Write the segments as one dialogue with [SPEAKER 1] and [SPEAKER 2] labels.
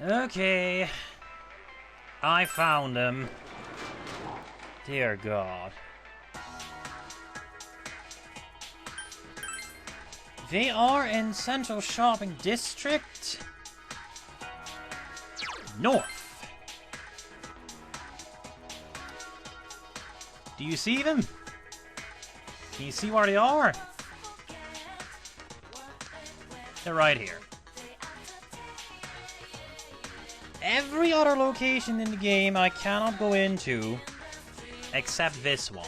[SPEAKER 1] Okay. I found them. Dear God. They are in Central Shopping District. North. Do you see them? Can you see where they are? They're right here. Every other location in the game I cannot go into except this one.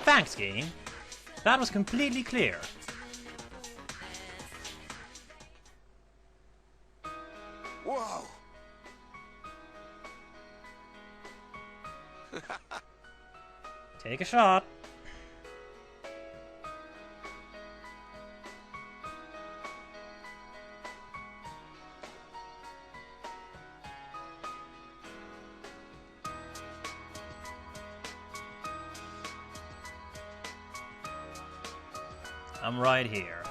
[SPEAKER 1] Thanks, game. That was completely clear.
[SPEAKER 2] Whoa!
[SPEAKER 1] Take a shot. I'm right here.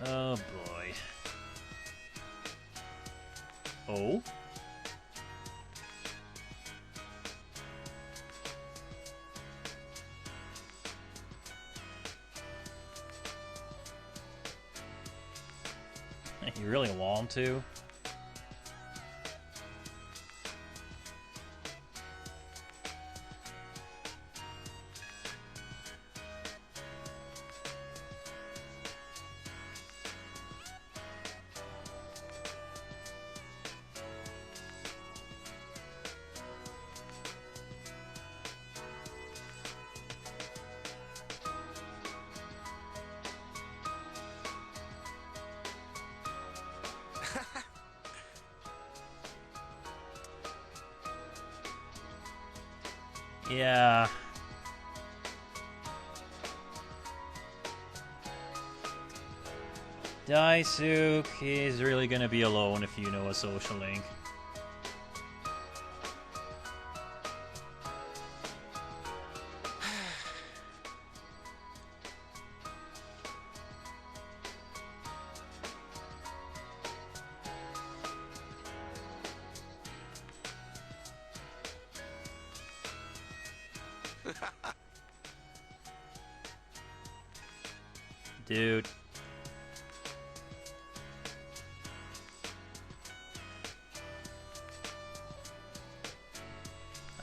[SPEAKER 1] Oh boy. Oh? You really want to? Yeah. Daisuke is really gonna be alone if you know a social link. Dude.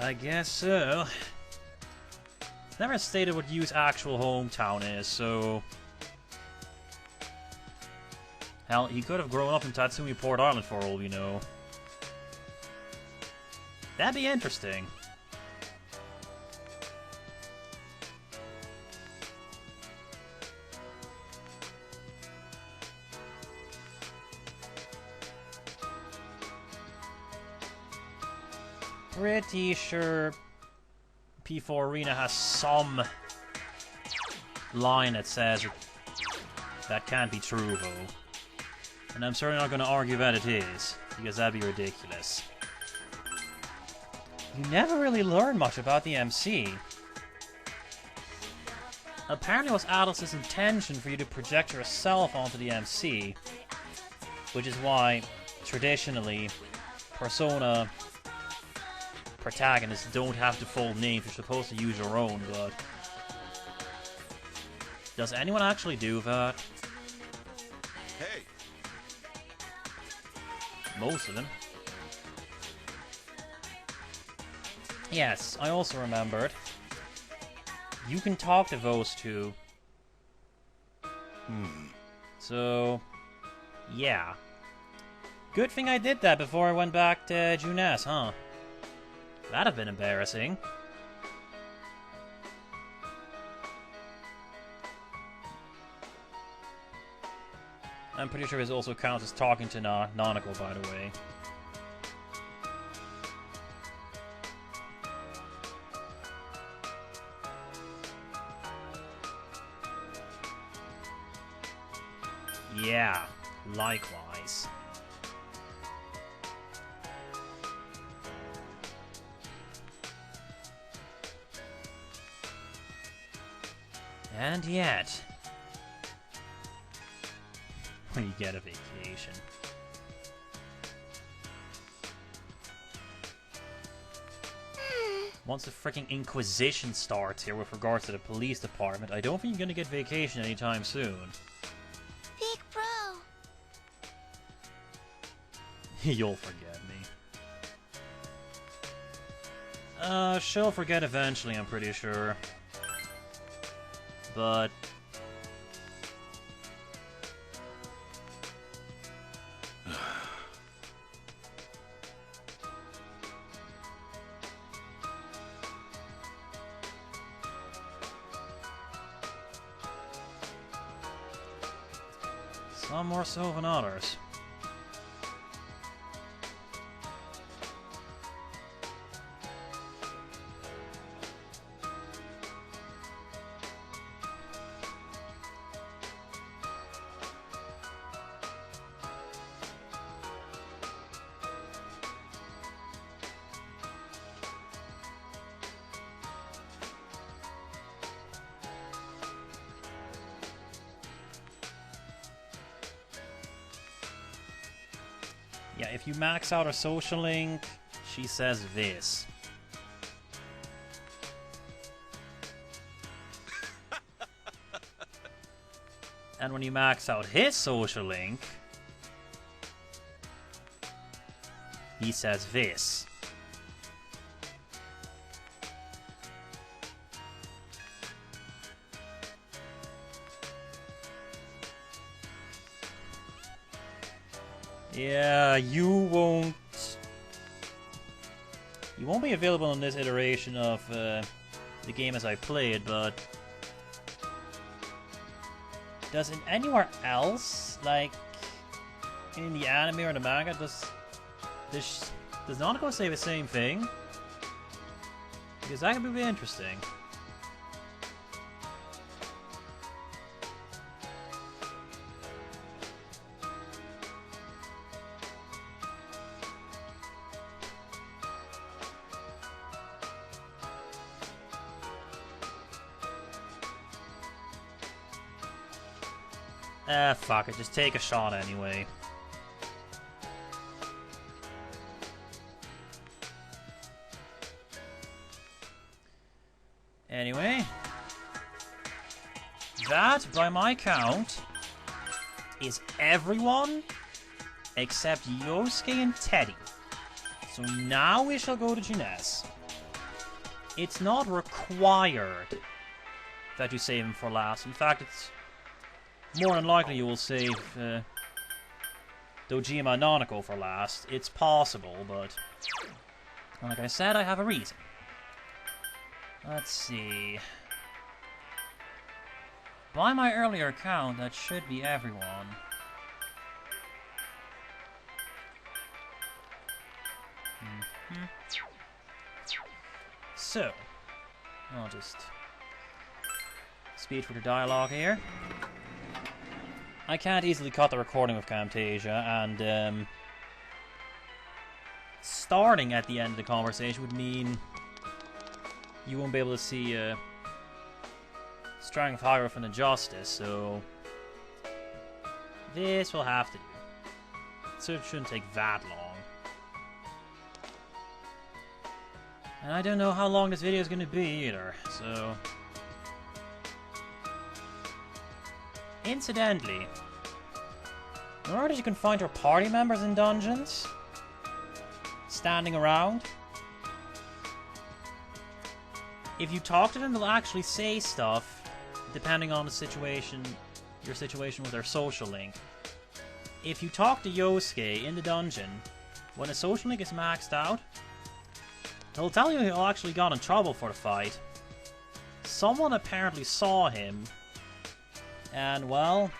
[SPEAKER 1] I guess so. It's never stated what Yu's actual hometown is, so... Hell, he could have grown up in Tatsumi Port Island for all we know. That'd be interesting. Pretty sure P4 Arena has some line that says that can't be true, though. And I'm certainly not going to argue that it is, because that'd be ridiculous. You never really learn much about the MC. Apparently it was Atlas's intention for you to project yourself onto the MC, which is why, traditionally, Persona protagonists don't have to full names. You're supposed to use your own, but... Does anyone actually do that?
[SPEAKER 2] Hey!
[SPEAKER 1] Most of them. Yes, I also remembered. You can talk to those two. So... yeah. Good thing I did that before I went back to Junes, huh? That'd have been embarrassing. I'm pretty sure this also counts as talking to Nanako, by the way. Yeah, likewise. And yet, when you get a vacation. Once the freaking Inquisition starts here with regards to the police department, I don't think you're gonna get vacation anytime soon.
[SPEAKER 3] Big bro.
[SPEAKER 1] You'll forget me. She'll forget eventually, I'm pretty sure. But... some more so than others. Yeah, if you max out her social link, she says this. And when you max out his social link, he says this. Yeah, you won't be available in this iteration of the game as I play it, but does it anywhere else, like in the anime or the manga, does Nanako say the same thing? Because that could be really interesting. Fuck it, just take a shot anyway. Anyway, that, by my count, is everyone except Yosuke and Teddy. So now we shall go to Junes. It's not required that you save him for last. In fact, it's more than likely you will save Dojima and Nanako for last. It's possible, but like I said, I have a reason. Let's see. By my earlier count, that should be everyone. So, I'll just speed through the dialogue here. I can't easily cut the recording with Camtasia, and starting at the end of the conversation would mean you won't be able to see Strength, Hieroglyph, and Justice, so this will have to do. So it shouldn't take that long. And I don't know how long this video is going to be either, so... Incidentally, remember that you can find your party members in dungeons? Standing around? If you talk to them, they'll actually say stuff, depending on the situation, your situation with their social link. If you talk to Yosuke in the dungeon, when a social link is maxed out, he'll tell you he'll actually got in trouble for the fight. Someone apparently saw him, and well,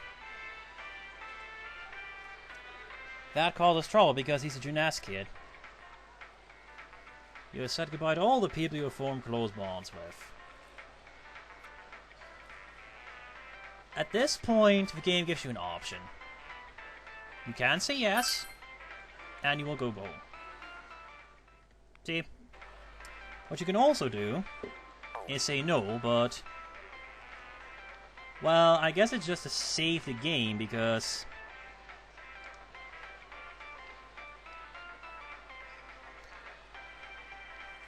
[SPEAKER 1] that caused us trouble because he's a Junes kid. You have said goodbye to all the people you have formed close bonds with. At this point, the game gives you an option. You can say yes, and you will go home. See? What you can also do is say no, but Well, I guess it's just to save the game, because...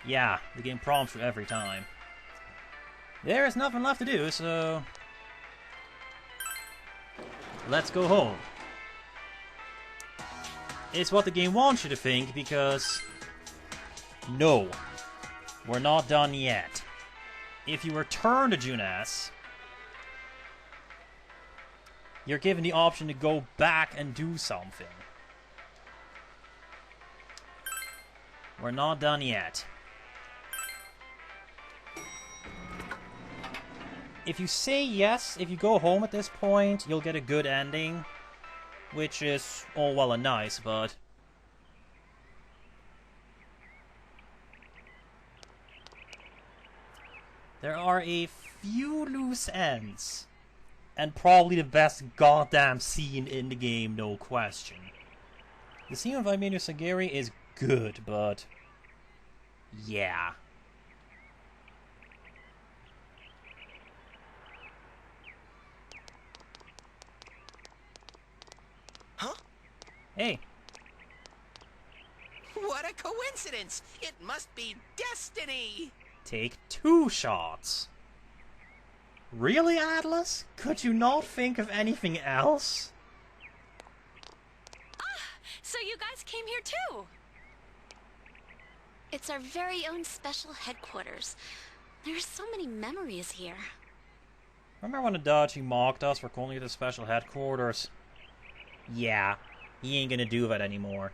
[SPEAKER 1] yeah, the game prompts you every time. There's nothing left to do, so... let's go home. It's what the game wants you to think, because... no. We're not done yet. If you return to Junes, you're given the option to go back and do something. We're not done yet. If you say yes, if you go home at this point, you'll get a good ending. Which is all well and nice, but... there are a few loose ends. And probably the best goddamn scene in the game, no question. The scene of Amino-Segiri is good, but... yeah.
[SPEAKER 4] Huh?
[SPEAKER 1] Hey.
[SPEAKER 4] What a coincidence! It must be destiny!
[SPEAKER 1] Take 2 shots. Really, Atlas? Could you not think of anything else?
[SPEAKER 5] So you guys came here too?
[SPEAKER 3] It's our very own special headquarters. There's so many memories here.
[SPEAKER 1] Remember when Adachi mocked us for calling it the special headquarters? Yeah, he ain't gonna do that anymore.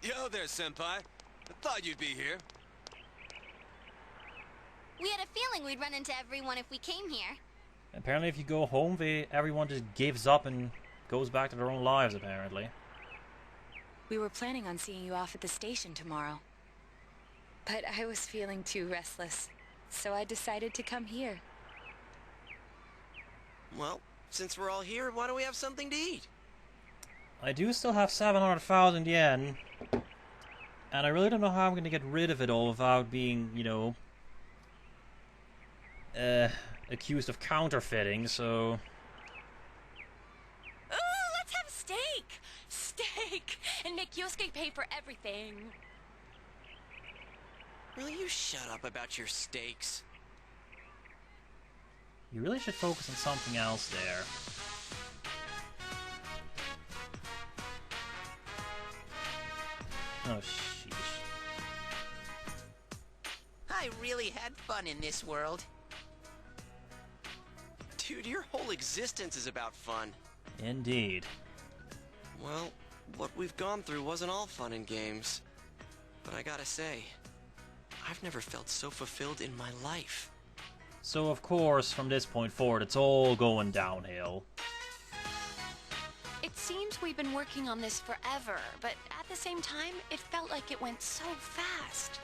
[SPEAKER 2] Yo there, Senpai. I thought you'd be here.
[SPEAKER 3] We had a feeling we'd run into everyone if we came here.
[SPEAKER 1] Apparently if you go home, everyone just gives up and goes back to their own lives, apparently.
[SPEAKER 5] We were planning on seeing you off at the station tomorrow. But I was feeling too restless, so I decided to come here.
[SPEAKER 4] Well, since we're all here, why don't we have something to eat?
[SPEAKER 1] I do still have 700,000 yen. And I really don't know how I'm going to get rid of it all without being, you know... accused of counterfeiting, so...
[SPEAKER 5] Ooh, let's have steak! Steak! And make Yosuke pay for everything.
[SPEAKER 4] Will you shut up about your steaks?
[SPEAKER 1] You really should focus on something else there. Oh, sheesh.
[SPEAKER 4] I really had fun in this world. Dude, your whole existence is about fun.
[SPEAKER 1] Indeed.
[SPEAKER 4] Well, what we've gone through wasn't all fun and games. But I gotta say, I've never felt so fulfilled in my life.
[SPEAKER 1] So, of course, from this point forward, it's all going downhill.
[SPEAKER 5] It seems we've been working on this forever, but at the same time, it felt like it went so fast.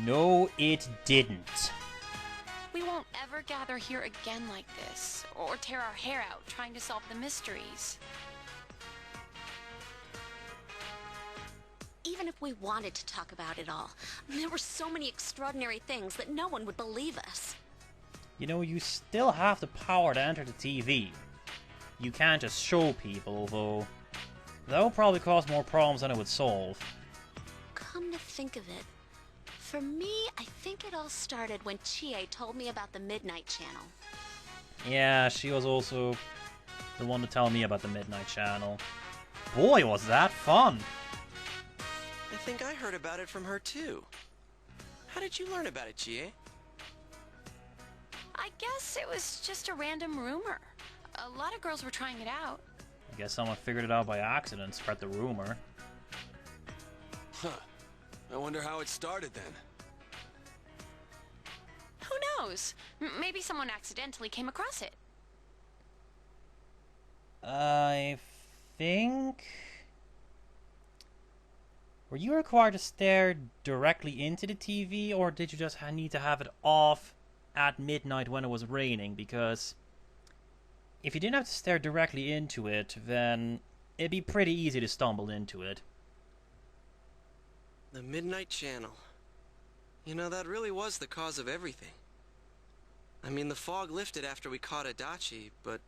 [SPEAKER 1] No, it didn't.
[SPEAKER 5] We won't ever gather here again like this, or tear our hair out trying to solve the mysteries.
[SPEAKER 3] Even if we wanted to talk about it all, there were so many extraordinary things that no one would believe us.
[SPEAKER 1] You know, you still have the power to enter the TV. You can't just show people, though. That would probably cause more problems than it would solve.
[SPEAKER 3] Come to think of it, for me, I think it all started when Chie told me about the Midnight Channel.
[SPEAKER 1] Yeah, she was also the one to tell me about the Midnight Channel. Boy, was that fun!
[SPEAKER 4] I think I heard about it from her too. How did you learn about it, Chie?
[SPEAKER 5] I guess it was just a random rumor. A lot of girls were trying it out.
[SPEAKER 1] I guess someone figured it out by accident and spread the rumor.
[SPEAKER 2] Huh. I wonder how it started then.
[SPEAKER 5] Who knows? Maybe someone accidentally came across it.
[SPEAKER 1] I think... were you required to stare directly into the TV, or did you just need to have it off at midnight when it was raining? Because if you didn't have to stare directly into it, then it'd be pretty easy to stumble into it.
[SPEAKER 4] The Midnight Channel. You know, that really was the cause of everything. I mean, the fog lifted after we caught Adachi, but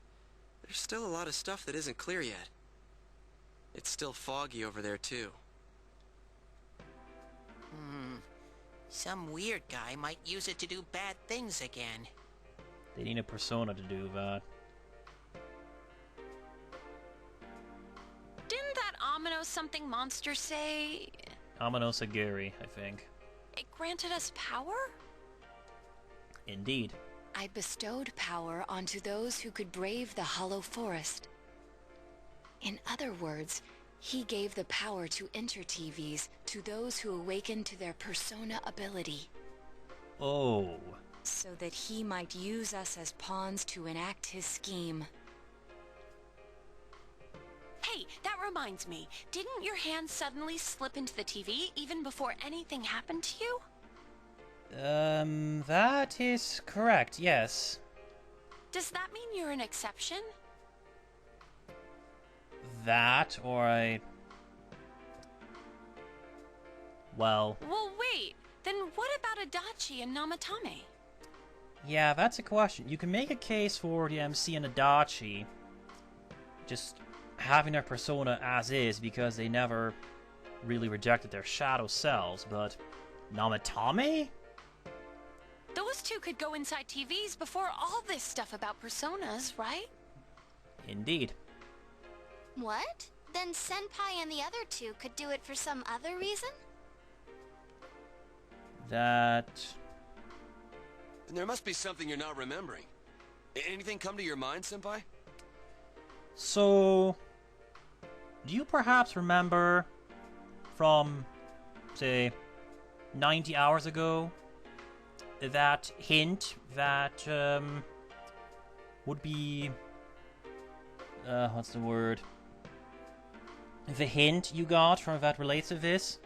[SPEAKER 4] there's still a lot of stuff that isn't clear yet. It's still foggy over there, too.
[SPEAKER 6] Some weird guy might use it to do bad things again.
[SPEAKER 1] They need a persona to do that.
[SPEAKER 3] Didn't that Amino-something monster say
[SPEAKER 1] Amino-Segiri, I think.
[SPEAKER 3] it granted us power?
[SPEAKER 1] Indeed.
[SPEAKER 5] I bestowed power onto those who could brave the hollow forest. In other words, he gave the power to enter TVs to those who awakened to their persona ability,
[SPEAKER 1] Oh.
[SPEAKER 5] so that he might use us as pawns to enact his scheme.
[SPEAKER 3] Hey, that reminds me. Didn't your hand suddenly slip into the TV even before anything happened to you?
[SPEAKER 1] That is correct, yes.
[SPEAKER 3] Does that mean you're an exception?
[SPEAKER 1] That, or I... Well...
[SPEAKER 3] Well, wait. Then what about Adachi and Namatame?
[SPEAKER 1] Yeah, that's a question. You can make a case for the MC and Adachi just having their persona as is because they never really rejected their shadow selves, but Namatame?
[SPEAKER 3] Those two could go inside TVs before all this stuff about personas, right?
[SPEAKER 1] Indeed.
[SPEAKER 7] What? Then Senpai and the other two could do it for some other reason?
[SPEAKER 1] That...
[SPEAKER 2] And there must be something you're not remembering. Anything come to your mind, Senpai?
[SPEAKER 1] So... Do you perhaps remember from, say, 90 hours ago, that hint that, would be... what's the word? The hint you got from that relates to this?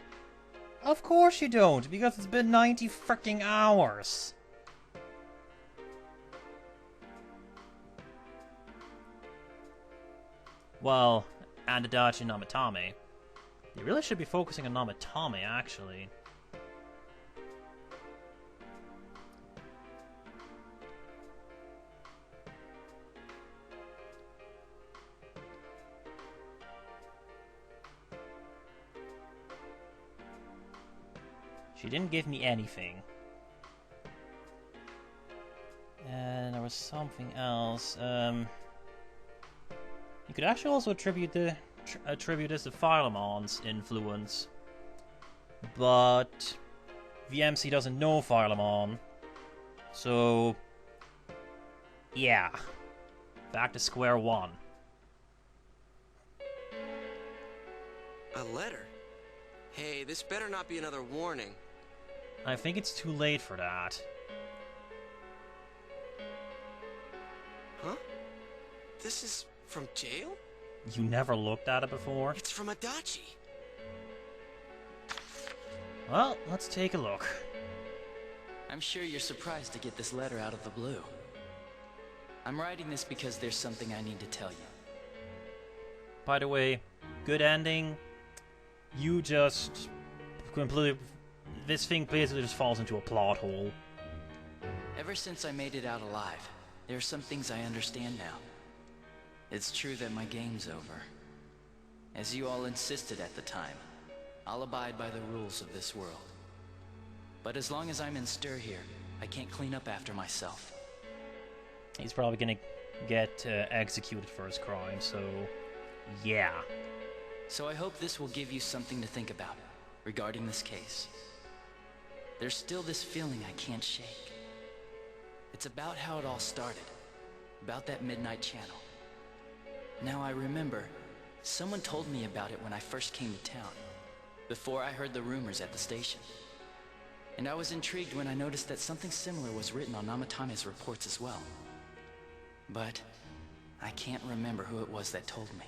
[SPEAKER 1] Of course you don't, because it's been 90 freaking hours. Well, and Adachi and Namatame. They really should be focusing on Namatame, actually. She didn't give me anything. And there was something else. You could actually also attribute this to Philemon's influence. But VMC doesn't know Philemon. So yeah. Back to square one.
[SPEAKER 4] A letter? Hey, this better not be another warning.
[SPEAKER 1] I think it's too late for that.
[SPEAKER 4] Huh? This is from jail?
[SPEAKER 1] You never looked at it before?
[SPEAKER 4] It's from Adachi.
[SPEAKER 1] Well, let's take a look.
[SPEAKER 8] I'm sure you're surprised to get this letter out of the blue. I'm writing this because there's something I need to tell you.
[SPEAKER 1] By the way, good ending. You just completely... This thing basically just falls into a plot hole.
[SPEAKER 8] Ever since I made it out alive, there are some things I understand now. It's true that my game's over. As you all insisted at the time, I'll abide by the rules of this world. But as long as I'm in stir here, I can't clean up after myself.
[SPEAKER 1] He's probably gonna get executed for his crime, so... yeah.
[SPEAKER 8] So I hope this will give you something to think about regarding this case. There's still this feeling I can't shake. It's about how it all started, about that midnight channel. Now I remember, someone told me about it when I first came to town, before I heard the rumors at the station. And I was intrigued when I noticed that something similar was written on Namatame's reports as well. But I can't remember who it was that told me.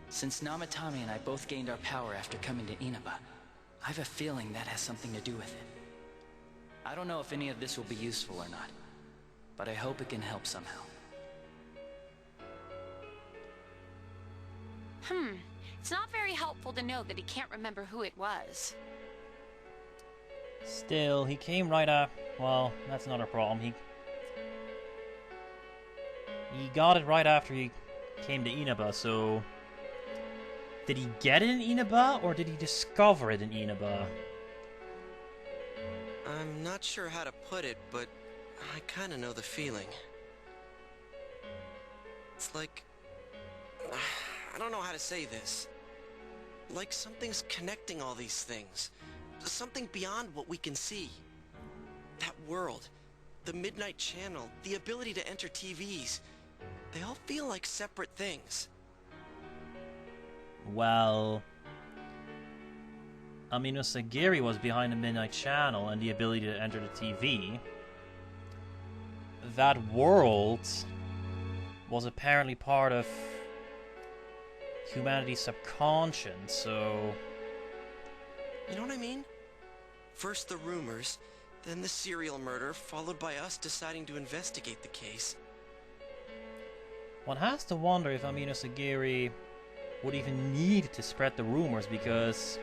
[SPEAKER 8] Since Namatame and I both gained our power after coming to Inaba, I have a feeling that has something to do with it. I don't know if any of this will be useful or not, but I hope it can help somehow.
[SPEAKER 3] It's not very helpful to know that he can't remember who it was.
[SPEAKER 1] Still, he came right up. Well, that's not a problem. He got it right after he came to Inaba, so... Did he get it in Inaba, or did he discover it in Inaba?
[SPEAKER 4] I'm not sure how to put it, but I kinda know the feeling. It's like... I don't know how to say this. Like something's connecting all these things. Something beyond what we can see. That world, the Midnight Channel, the ability to enter TVs. They all feel like separate things.
[SPEAKER 1] Well... Amino-Segiri was behind the Midnight Channel and the ability to enter the TV. That world was apparently part of humanity's subconscious, so...
[SPEAKER 4] You know what I mean? First the rumors, then the serial murder, followed by us deciding to investigate the case.
[SPEAKER 1] One has to wonder if Amino-Segiri would even need to spread the rumors, because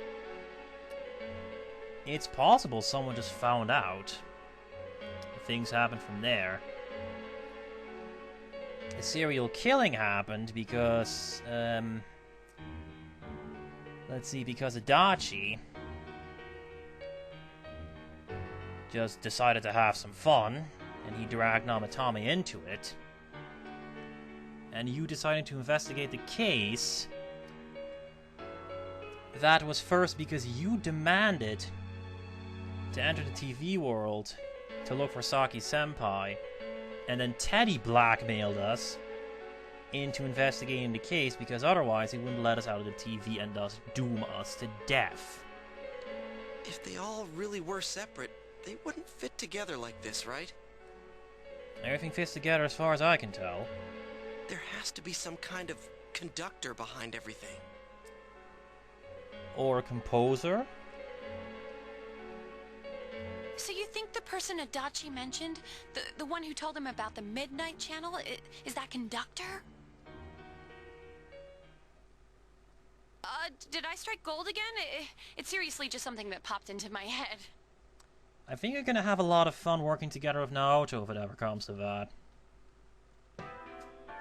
[SPEAKER 1] it's possible someone just found out. Things happened from there. The serial killing happened because, let's see, because Adachi just decided to have some fun, and he dragged Namatame into it. And you decided to investigate the case. That was first because you demanded to enter the TV world to look for Saki-senpai, and then Teddy blackmailed us into investigating the case because otherwise he wouldn't let us out of the TV and thus doom us to death.
[SPEAKER 4] If they all really were separate, they wouldn't fit together like this, right?
[SPEAKER 1] Everything fits together as far as I can tell.
[SPEAKER 4] There has to be some kind of conductor behind everything.
[SPEAKER 1] Or a composer?
[SPEAKER 5] So you think the person Adachi mentioned, the one who told him about the Midnight Channel, is that conductor? Did I strike gold again? It's seriously just something that popped into my head.
[SPEAKER 1] I think you're gonna have a lot of fun working together with Naoto if it ever comes to that.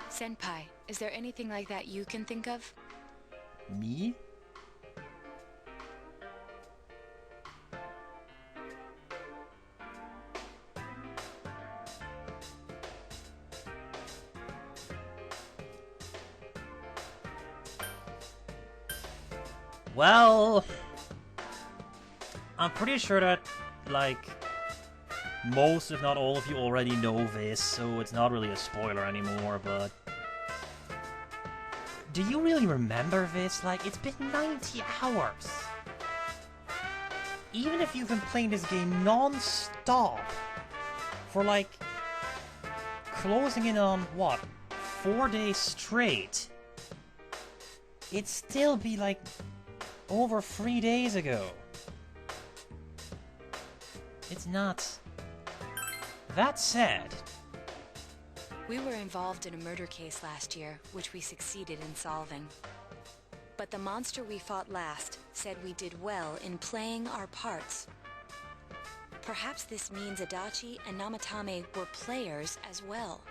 [SPEAKER 5] Senpai, is there anything like that you can think of?
[SPEAKER 1] Me? Well, I'm pretty sure that, like, most, if not all of you already know this, so it's not really a spoiler anymore, but... Do you really remember this? Like, it's been 90 hours! Even if you've been playing this game non-stop for, like, closing in on, what, 4 days straight, it'd still be, like, over 3 days ago. It's nuts. That said,
[SPEAKER 5] We were involved in a murder case last year, which we succeeded in solving. But the monster we fought last said we did well in playing our parts. Perhaps this means Adachi and Namatame were players as well.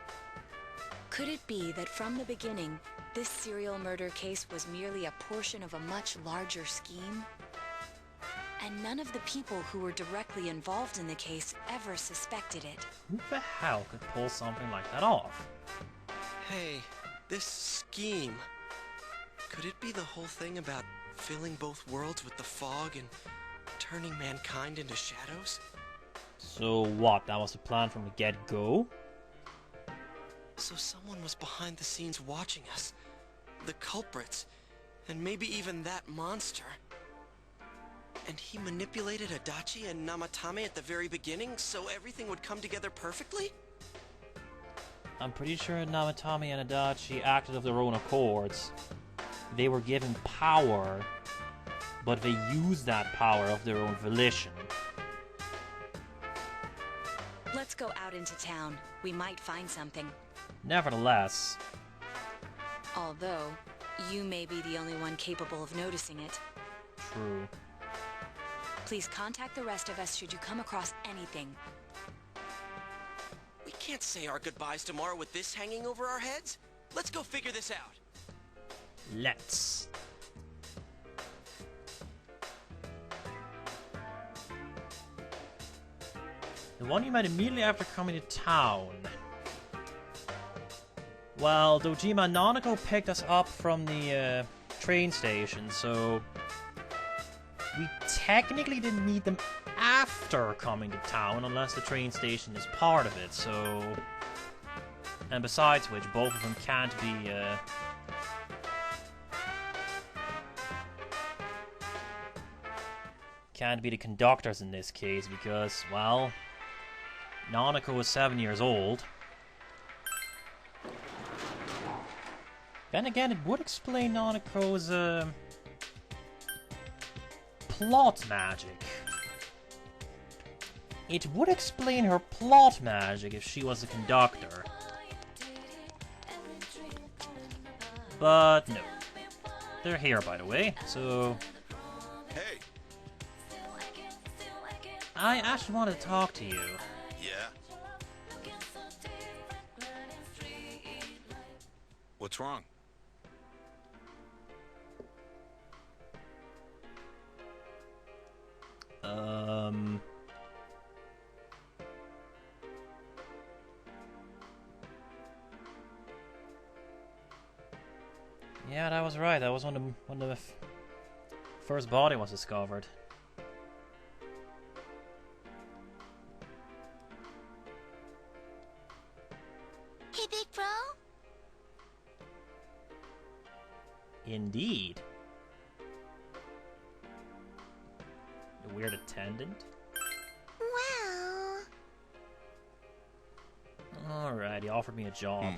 [SPEAKER 5] Could it be that from the beginning, this serial murder case was merely a portion of a much larger scheme? And none of the people who were directly involved in the case ever suspected it.
[SPEAKER 1] who the hell could pull something like that off?
[SPEAKER 4] Hey, this scheme. Could it be the whole thing about filling both worlds with the fog and turning mankind into shadows?
[SPEAKER 1] So what, that was the plan from the get-go?
[SPEAKER 4] So someone was behind the scenes watching us. The culprits. And maybe even that monster. And he manipulated Adachi and Namatame at the very beginning so everything would come together perfectly?
[SPEAKER 1] I'm pretty sure Namatame and Adachi acted of their own accords. They were given power, but they used that power of their own volition.
[SPEAKER 5] Let's go out into town. We might find something.
[SPEAKER 1] Nevertheless,
[SPEAKER 5] Although, you may be the only one capable of noticing it.
[SPEAKER 1] true.
[SPEAKER 5] Please contact the rest of us should you come across anything.
[SPEAKER 4] We can't say our goodbyes tomorrow with this hanging over our heads. Let's go figure this out.
[SPEAKER 1] Let's. The one you met immediately after coming to town. Well, Dojima and Nanako picked us up from the train station, so we technically didn't meet them after coming to town, unless the train station is part of it, so... And besides which, both of them can't be, can't be the conductors in this case, because, well... Nanako was 7 years old. Then again, it would explain Nanako's, plot magic. It would explain her plot magic if she was a conductor. But no. They're here, by the way, so...
[SPEAKER 2] Hey.
[SPEAKER 1] I actually wanted to talk to you.
[SPEAKER 9] Yeah? What's wrong?
[SPEAKER 1] Yeah, that was right. That was when the first body was discovered.
[SPEAKER 7] Hey, big bro.
[SPEAKER 1] Indeed. A weird attendant?
[SPEAKER 7] Well...
[SPEAKER 1] Alright, he offered me a job.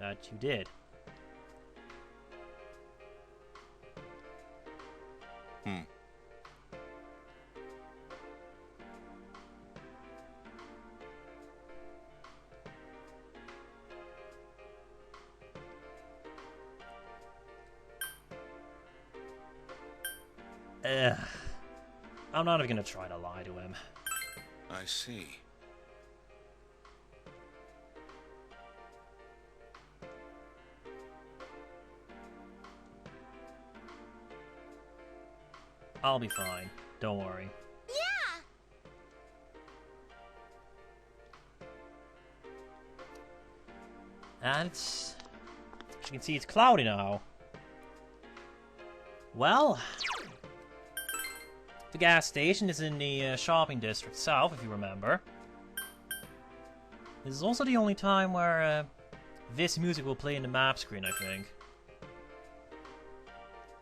[SPEAKER 1] That you did. I'm not even gonna try to lie to him.
[SPEAKER 9] I see.
[SPEAKER 1] I'll be fine. Don't worry.
[SPEAKER 7] Yeah!
[SPEAKER 1] And it's... As you can see, it's cloudy now. Well... The gas station is in the shopping district south, if you remember. This is also the only time where this music will play in the map screen, I think.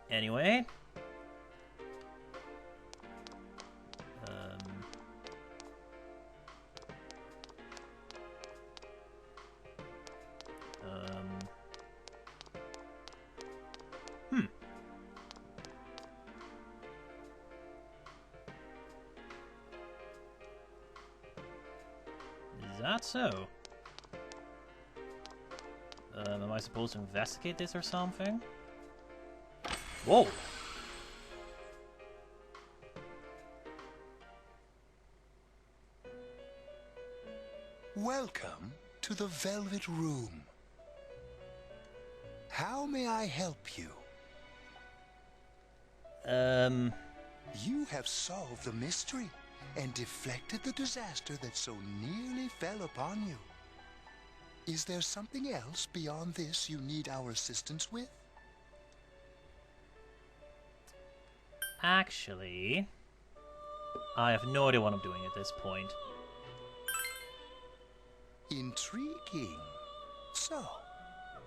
[SPEAKER 1] Anyway... Is that so? Am I supposed to investigate this or something? Whoa!
[SPEAKER 10] Welcome to the Velvet Room. How may I help you? You have solved the mystery and deflected the disaster that so nearly fell upon you. Is there something else beyond this you need our assistance with?
[SPEAKER 1] Actually, I have no idea what I'm doing at this point.
[SPEAKER 10] Intriguing. So,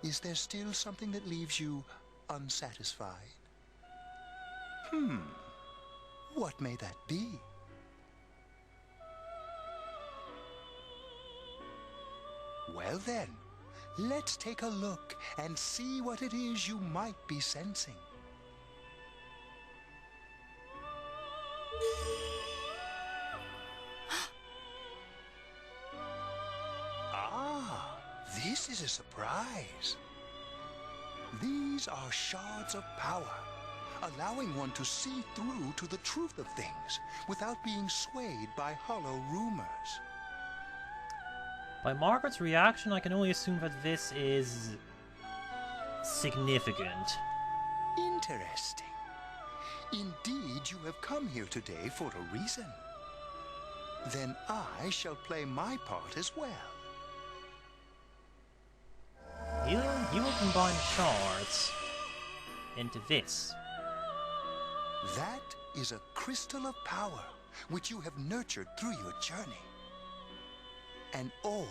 [SPEAKER 10] is there still something that leaves you unsatisfied? What may that be? Well then, Let's take a look and see what it is you might be sensing. Ah, this is a surprise. These are shards of power, allowing one to see through to the truth of things without being swayed by hollow rumors.
[SPEAKER 1] By Margaret's reaction, I can only assume that this is significant.
[SPEAKER 10] Interesting. Indeed, you have come here today for a reason. Then I shall play my part as well.
[SPEAKER 1] You will combine shards into this.
[SPEAKER 10] That is a crystal of power, which you have nurtured through your journey. An orb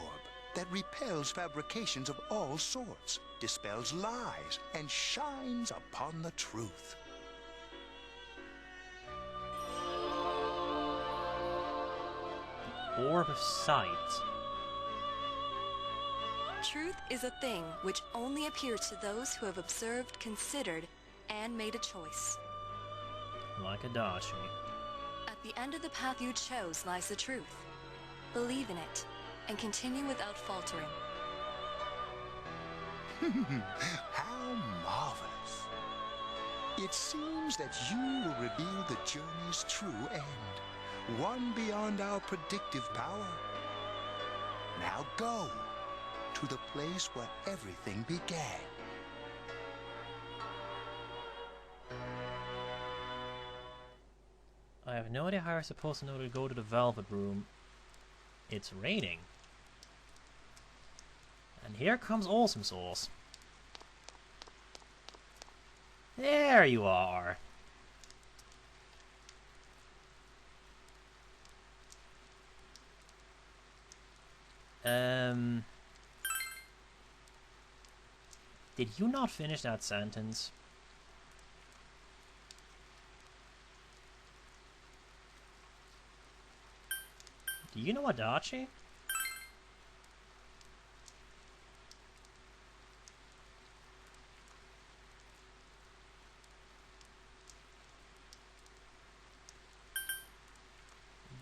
[SPEAKER 10] that repels fabrications of all sorts, dispels lies, and shines upon the truth.
[SPEAKER 1] Orb of Sight.
[SPEAKER 11] Truth is a thing which only appears to those who have observed, considered, and made a choice.
[SPEAKER 1] Like Adachi.
[SPEAKER 11] At the end of the path you chose lies the truth. Believe in it, and continue without faltering.
[SPEAKER 10] How marvelous. It seems that you will reveal the journey's true end, one beyond our predictive power. Now go to the place where everything began.
[SPEAKER 1] I have no idea how I'm supposed to know to go to the Velvet Room. It's raining. And here comes Awesome Sauce. There you are. Did you not finish that sentence? Do you know Adachi?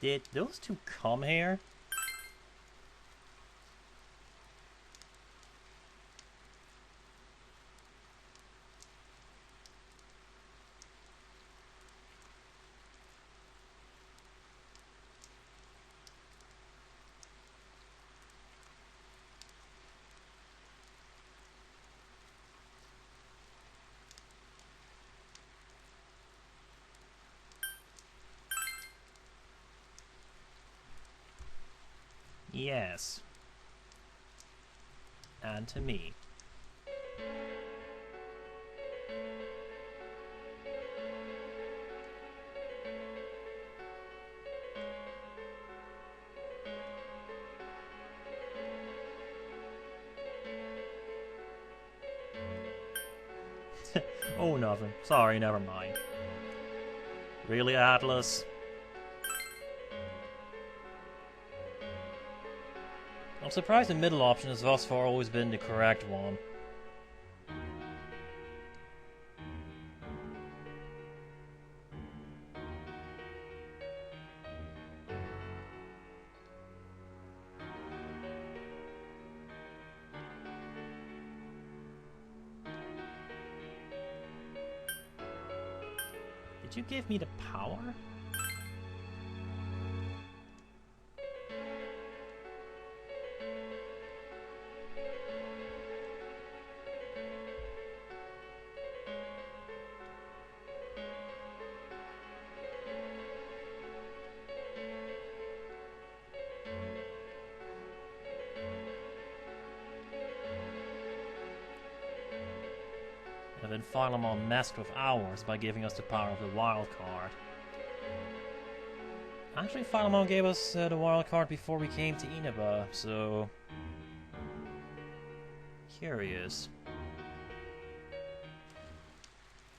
[SPEAKER 1] Did those two come here? Yes. And to me. Oh, nothing. Sorry, never mind. Really, Atlas? I'm surprised the middle option has thus far always been the correct one. Did you give me the power? And then Philemon messed with ours by giving us the power of the wild card. Actually, Philemon gave us the wild card before we came to Inaba, so... Curious.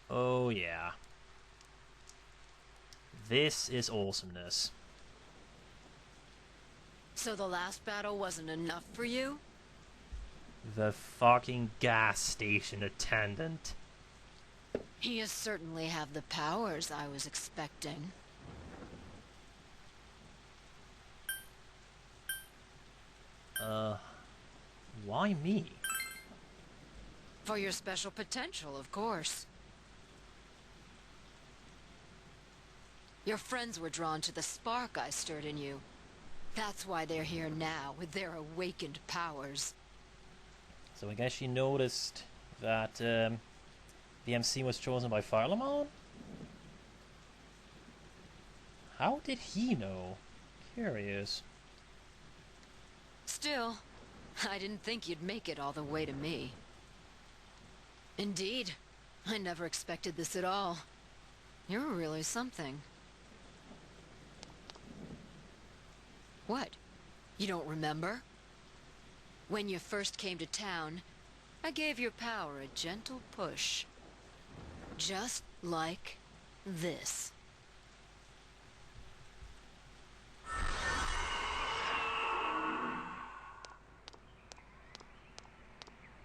[SPEAKER 1] Oh yeah. This is awesomeness.
[SPEAKER 12] So the last battle wasn't enough for you?
[SPEAKER 1] The fucking gas station attendant.
[SPEAKER 12] You certainly have the powers I was expecting.
[SPEAKER 1] Why me?
[SPEAKER 12] For your special potential, of course. Your friends were drawn to the spark I stirred in you. That's why they're here now, with their awakened powers.
[SPEAKER 1] So I guess she noticed that the MC was chosen by Philemon? How did he know? Curious.
[SPEAKER 12] Still, I didn't think you'd make it all the way to me. Indeed, I never expected this at all. You're really something. What? You don't remember? When you first came to town, I gave your power a gentle push. Just like this.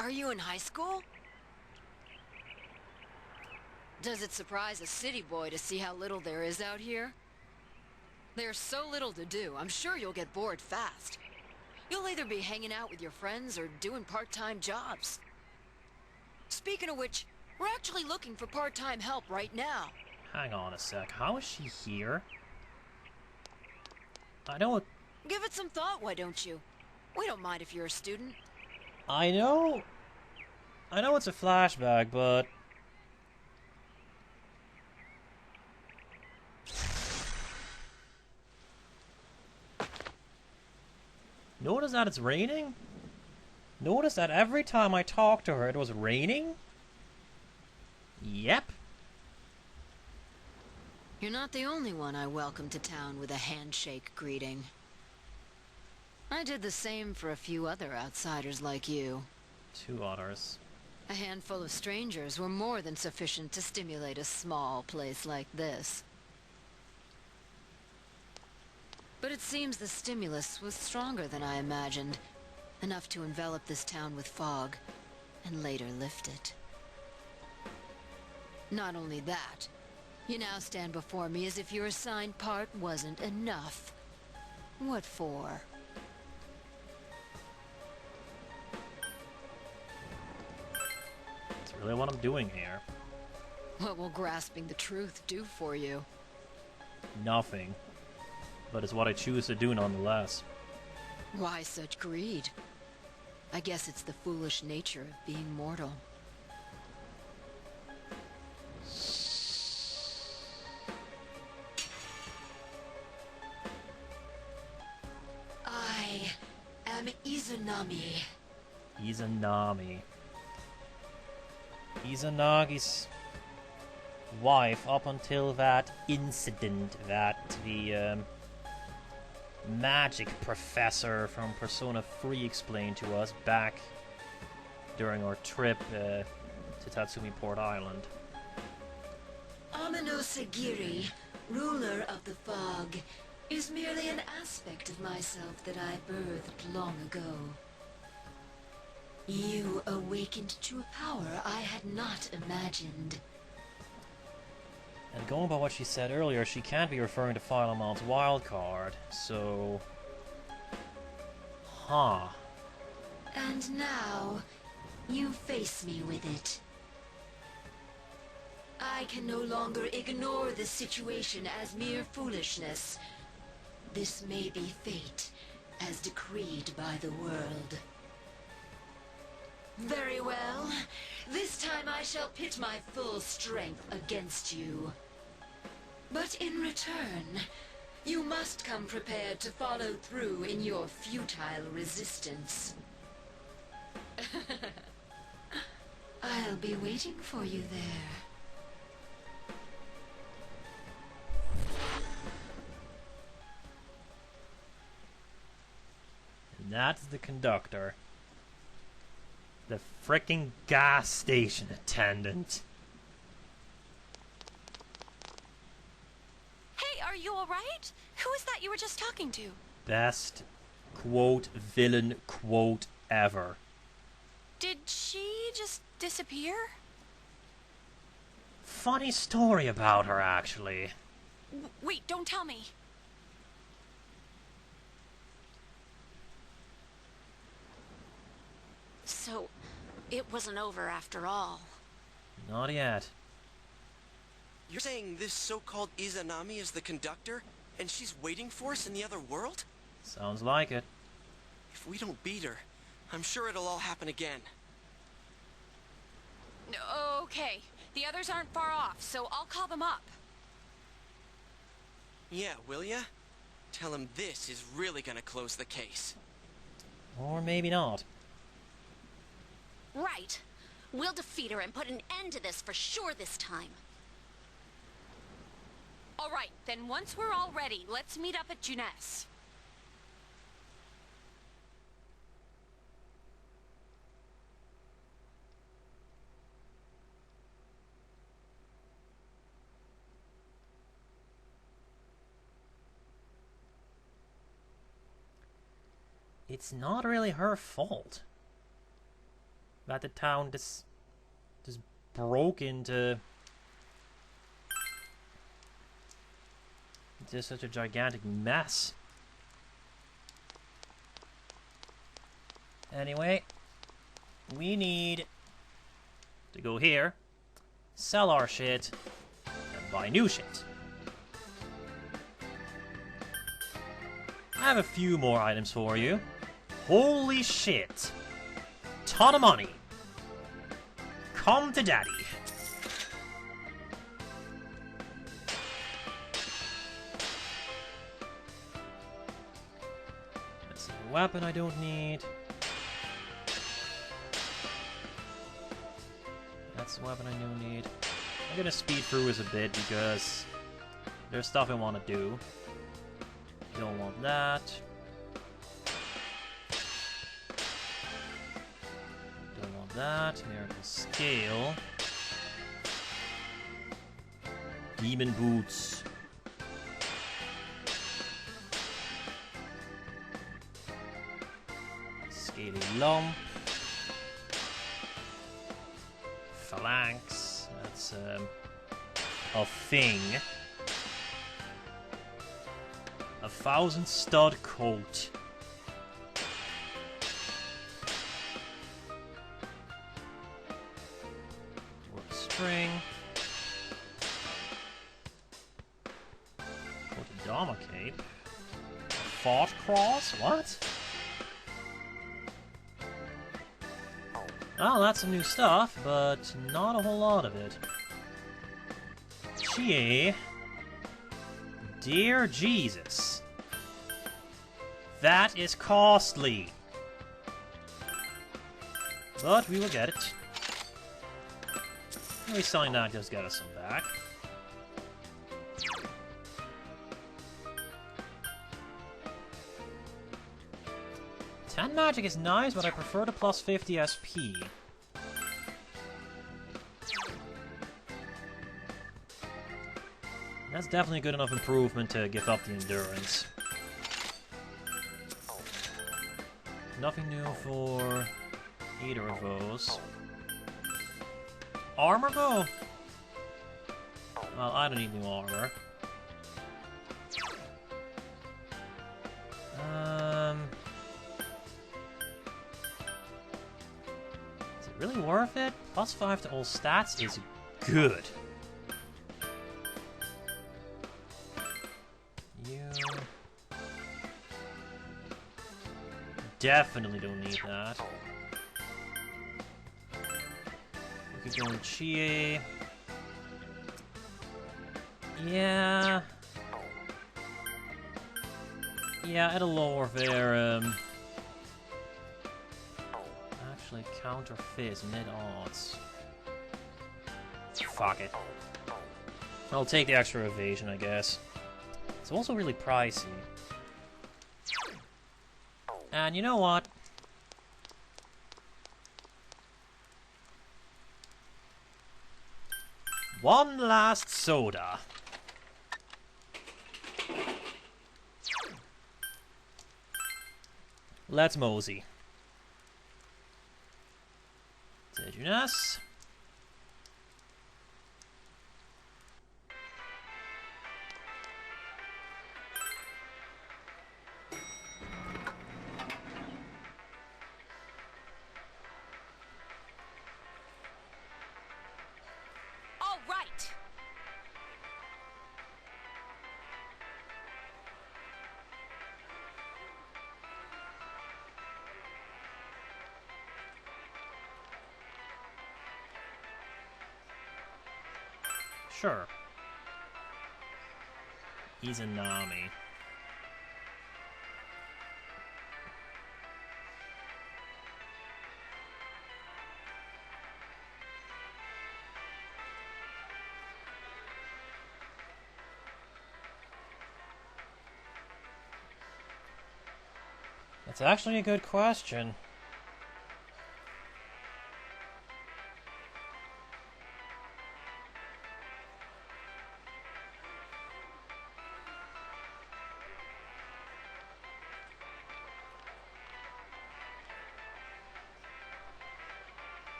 [SPEAKER 12] Are you in high school? Does it surprise a city boy to see how little there is out here? There's so little to do, I'm sure you'll get bored fast. You'll either be hanging out with your friends or doing part-time jobs. Speaking of which, we're actually looking for part-time help right now.
[SPEAKER 1] Hang on a sec, how is she here? I know...
[SPEAKER 12] Give it some thought, why don't you? We don't mind if you're a student.
[SPEAKER 1] I know it's a flashback, but... Notice that it's raining? Notice that every time I talked to her, it was raining? Yep.
[SPEAKER 12] You're not the only one I welcomed to town with a handshake greeting. I did the same for a few other outsiders like you.
[SPEAKER 1] 2 others.
[SPEAKER 12] A handful of strangers were more than sufficient to stimulate a small place like this. But it seems the stimulus was stronger than I imagined. Enough to envelop this town with fog, and later lift it. Not only that, you now stand before me as if your assigned part wasn't enough. What for?
[SPEAKER 1] That's really what I'm doing here.
[SPEAKER 12] What will grasping the truth do for you?
[SPEAKER 1] Nothing. But it's what I choose to do nonetheless.
[SPEAKER 12] Why such greed? I guess it's the foolish nature of being mortal. I am Izanami.
[SPEAKER 1] Izanami. Izanagi's wife up until that incident that the magic professor from Persona 3 explained to us back during our trip to Tatsumi Port Island.
[SPEAKER 13] Amino-Segiri, ruler of the fog, is merely an aspect of myself that I birthed long ago. You awakened to a power I had not imagined.
[SPEAKER 1] And going by what she said earlier, she can't be referring to Philemon's wild card, so... Huh.
[SPEAKER 13] And now, you face me with it. I can no longer ignore this situation as mere foolishness. This may be fate, as decreed by the world. Very well. This time I shall pit my full strength against you. But in return, you must come prepared to follow through in your futile resistance. I'll be waiting for you there.
[SPEAKER 1] And that's the conductor. The frickin' gas station attendant.
[SPEAKER 11] Hey, are you alright? Who is that you were just talking to?
[SPEAKER 1] Best quote villain quote ever.
[SPEAKER 11] Did she just disappear?
[SPEAKER 1] Funny story about her, actually.
[SPEAKER 11] Wait, don't tell me.
[SPEAKER 3] So, it wasn't over after all.
[SPEAKER 1] Not yet.
[SPEAKER 4] You're saying this so-called Izanami is the conductor, and she's waiting for us in the other world?
[SPEAKER 1] Sounds like it.
[SPEAKER 4] If we don't beat her, I'm sure it'll all happen again.
[SPEAKER 11] Okay, the others aren't far off, so I'll call them up.
[SPEAKER 4] Yeah, will ya? Tell him this is really gonna close the case.
[SPEAKER 1] Or maybe not.
[SPEAKER 3] Right. We'll defeat her and put an end to this for sure this time.
[SPEAKER 11] Alright, then once we're all ready, let's meet up at Juness.
[SPEAKER 1] It's not really her fault that the town just broke into such a gigantic mess. Anyway, we need to go here, sell our shit, and buy new shit. I have a few more items for you. Holy shit. Ton of money. Come to daddy. That's a weapon I don't need. That's a weapon I do need. I'm gonna speed through this a bit because there's stuff I want to do. Don't want that. Don't want that. Miracle Scale. Demon Boots. Scaly Lump. Phalanx. That's a thing. 1,000 stud coat. Work string. Kodama cape. Fought cross? What? Oh, that's some new stuff, but not a whole lot of it. Chie. Dear Jesus. That is costly. But we will get it. Reselling that does get us some back. Ten magic is nice, but I prefer the plus 50 SP. That's definitely a good enough improvement to give up the endurance. Nothing new for either of those. Armor bow? Well, I don't need new armor. Is it really worth it? Plus 5 to all stats is good. Definitely don't need that. We could go in Chie. Yeah. Yeah, it'll lower their, actually, counter fizz mid-odds. Fuck it. I'll take the extra evasion, I guess. It's also really pricey. And you know what? One last soda. Let's mosey. Jonas.
[SPEAKER 14] All right.
[SPEAKER 1] Sure. Izanami. That's actually a good question.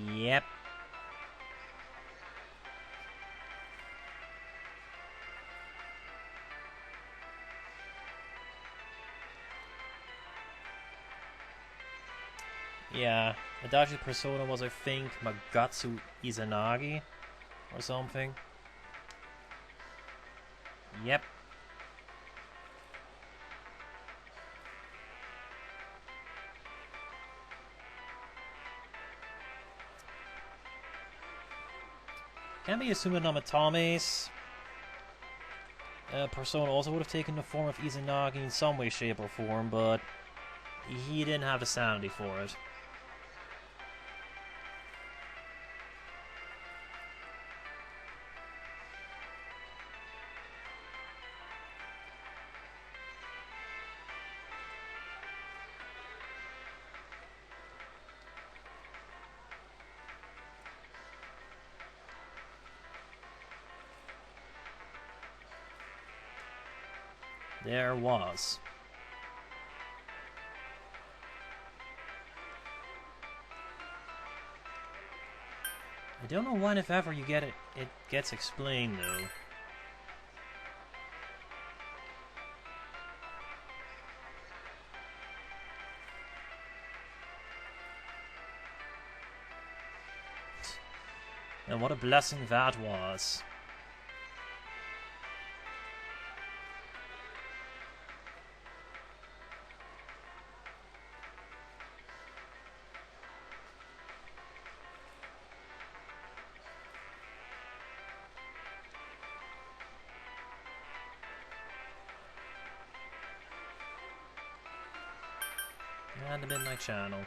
[SPEAKER 1] Yep. Yeah, Adachi persona was, I think, Magatsu Izanagi or something. Yep. Can be assumed that Namatame's persona also would have taken the form of Izanagi in some way, shape, or form, but he didn't have the sanity for it. There was. I don't know when, if ever, you get it. It gets explained, though. And what a blessing that was. And the Midnight Channel.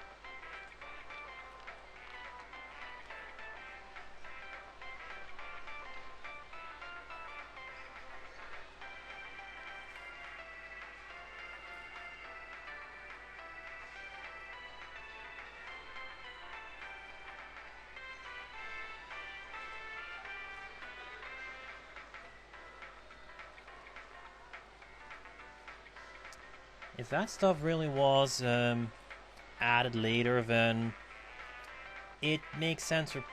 [SPEAKER 1] If that stuff really was added later, then it makes sense for...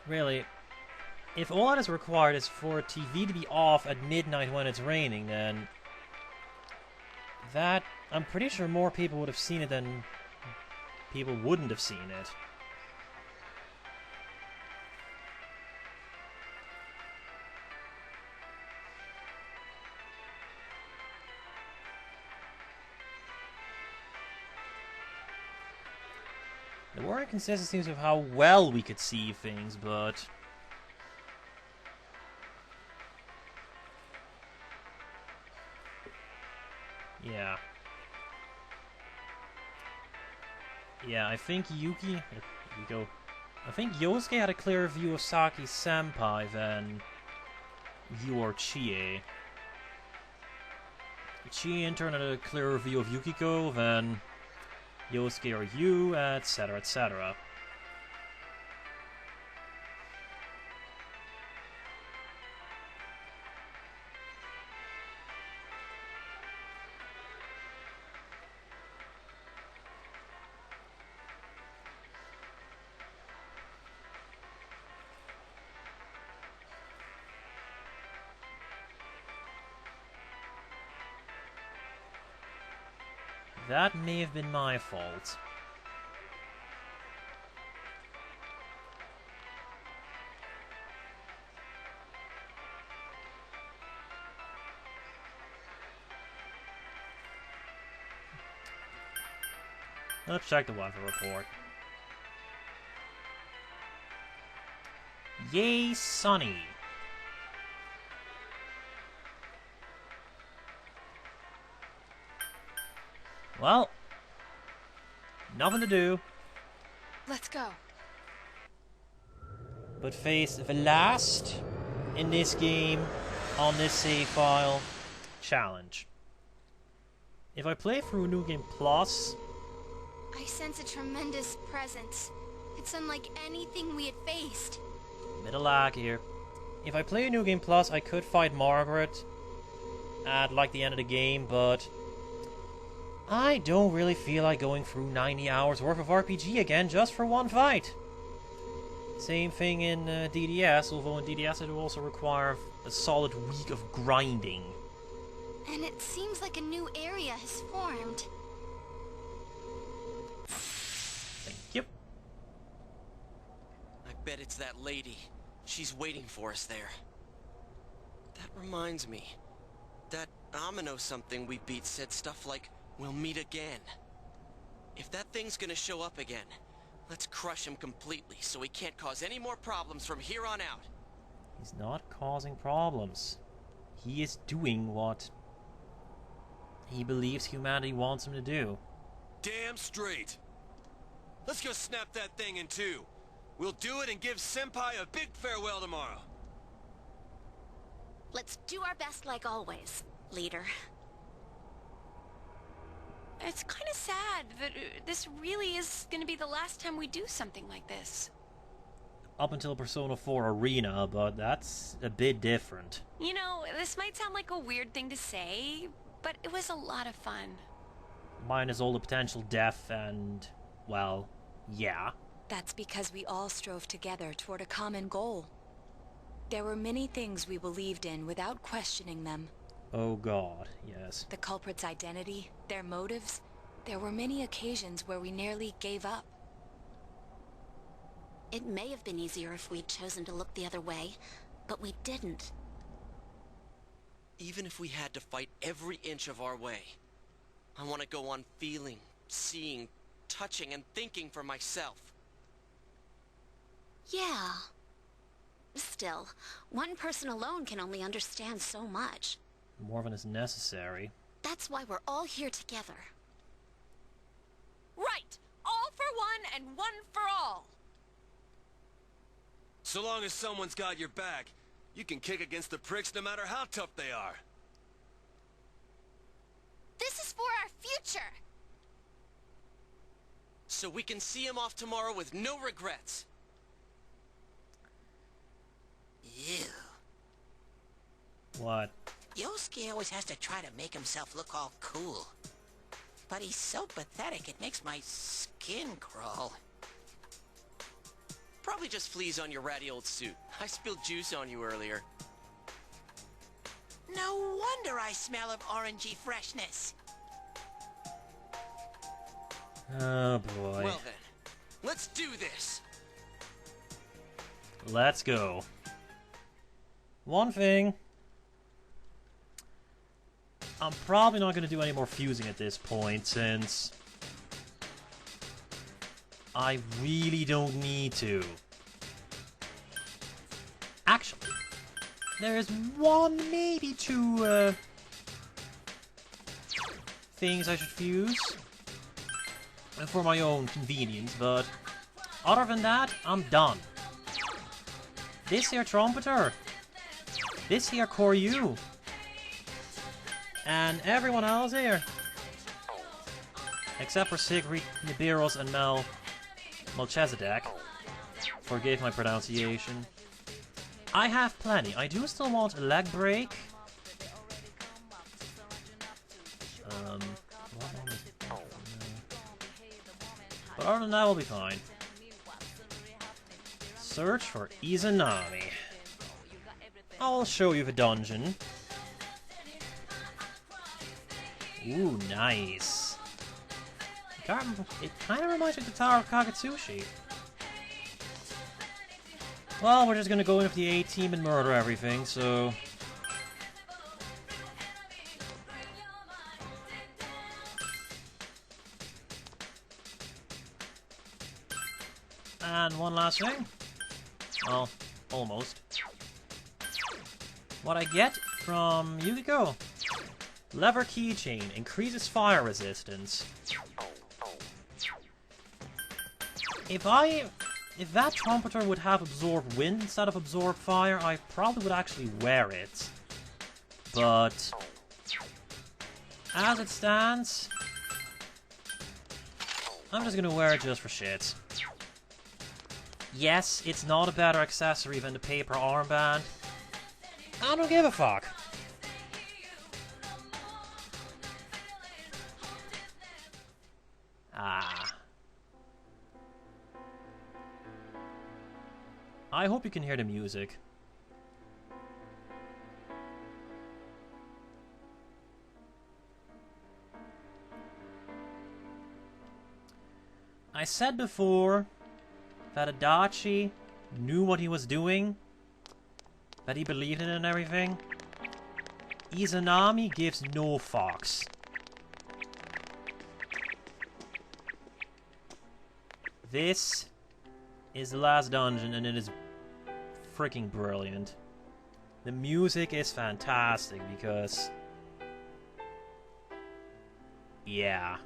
[SPEAKER 1] Really, if all that is required is for TV to be off at midnight when it's raining, then that... I'm pretty sure more people would have seen it than people wouldn't have seen it. There were inconsistencies of how well we could see things, but... yeah. Yeah, I think Yuki... Here we go. I think Yosuke had a clearer view of Saki's senpai than you or Chie. Chie in turn had a clearer view of Yukiko than Yosuke or you, etc., etc. That may have been my fault. Let's check the weather report. Yay, sunny. Well, nothing to do
[SPEAKER 11] Let's go.
[SPEAKER 1] but face the last in this game on this save file challenge. If I play through New Game Plus,
[SPEAKER 7] I sense a tremendous presence. It's unlike anything we had faced.
[SPEAKER 1] bit of lag here. If I play a New Game Plus, I could fight Margaret at like the end of the game, but I don't really feel like going through 90 hours worth of RPG again just for one fight. Same thing in DDS, although in DDS it will also require a solid week of grinding.
[SPEAKER 7] And it seems like a new area has formed.
[SPEAKER 1] Thank you.
[SPEAKER 4] I bet it's that lady. She's waiting for us there. That reminds me. That Amino-something we beat said stuff like, "We'll meet again." If that thing's gonna show up again, let's crush him completely so he can't cause any more problems from here on out.
[SPEAKER 1] He's not causing problems. He is doing what he believes humanity wants him to do.
[SPEAKER 2] Damn straight. Let's go snap that thing in two. We'll do it and give Senpai a big farewell tomorrow.
[SPEAKER 3] Let's do our best like always, leader.
[SPEAKER 11] It's kind of sad that this really is going to be the last time we do something like this.
[SPEAKER 1] Up until Persona 4 Arena, but that's a bit different.
[SPEAKER 11] You know, this might sound like a weird thing to say, but it was a lot of fun.
[SPEAKER 1] Minus all the potential death and, well, yeah.
[SPEAKER 5] That's because we all strove together toward a common goal. There were many things we believed in without questioning them.
[SPEAKER 1] Oh god, yes.
[SPEAKER 5] The culprit's identity, their motives. There were many occasions where we nearly gave up.
[SPEAKER 3] It may have been easier if we'd chosen to look the other way, but we didn't.
[SPEAKER 4] Even if we had to fight every inch of our way, I want to go on feeling, seeing, touching, and thinking for myself.
[SPEAKER 3] Yeah. Still, one person alone can only understand so much.
[SPEAKER 1] More than is necessary.
[SPEAKER 3] That's why we're all here together.
[SPEAKER 14] Right! All for one and one for all!
[SPEAKER 2] So long as someone's got your back, you can kick against the pricks no matter how tough they are.
[SPEAKER 7] This is for our future!
[SPEAKER 4] So we can see him off tomorrow with no regrets.
[SPEAKER 6] Ew.
[SPEAKER 1] What?
[SPEAKER 6] Yosuke always has to try to make himself look all cool. But he's so pathetic it makes my skin crawl.
[SPEAKER 4] Probably just fleas on your ratty old suit. I spilled juice on you earlier.
[SPEAKER 6] No wonder I smell of orangey freshness.
[SPEAKER 1] Oh boy.
[SPEAKER 4] Well then, let's do this.
[SPEAKER 1] Let's go. One thing. I'm probably not going to do any more fusing at this point, since I really don't need to. Actually, there is one, maybe two, things I should fuse for my own convenience, but other than that, I'm done. This here trumpeter, this here Koryu, and everyone else here, except for Sigrid, Nibiros, and Melchizedek. Forgive my pronunciation. I have plenty. I do still want a leg break. But other than that, we'll be fine. Search for Izanami. I'll show you the dungeon. Ooh, nice. It kind of reminds me of the Tower of Kagetsushi. Well, we're just gonna go in with the A-team and murder everything, so... And one last thing. Well, almost. What I get from Yukiko? Lever keychain. Increases fire resistance. If that trumpeter would have absorb wind instead of absorb fire, I probably would actually wear it. But... as it stands... I'm just gonna wear it just for shit. Yes, it's not a better accessory than the paper armband. I don't give a fuck. Ah. I hope you can hear the music. I said before that Adachi knew what he was doing, that he believed in it and everything. Izanami gives no fucks. This is the last dungeon, and it is freaking brilliant. The music is fantastic because... yeah.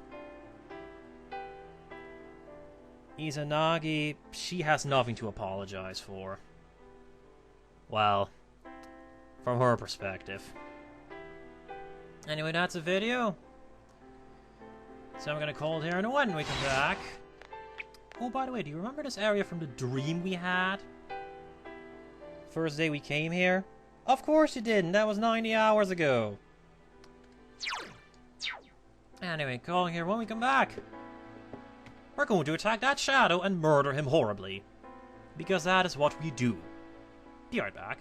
[SPEAKER 1] Izanagi, she has nothing to apologize for. Well, from her perspective. Anyway, that's a video. So I'm gonna call it here, and when we come back... oh, by the way, do you remember this area from the dream we had? First day we came here? Of course you didn't, that was 90 hours ago. Anyway, calling here when we come back. We're going to attack that shadow and murder him horribly. Because that is what we do. Be right back.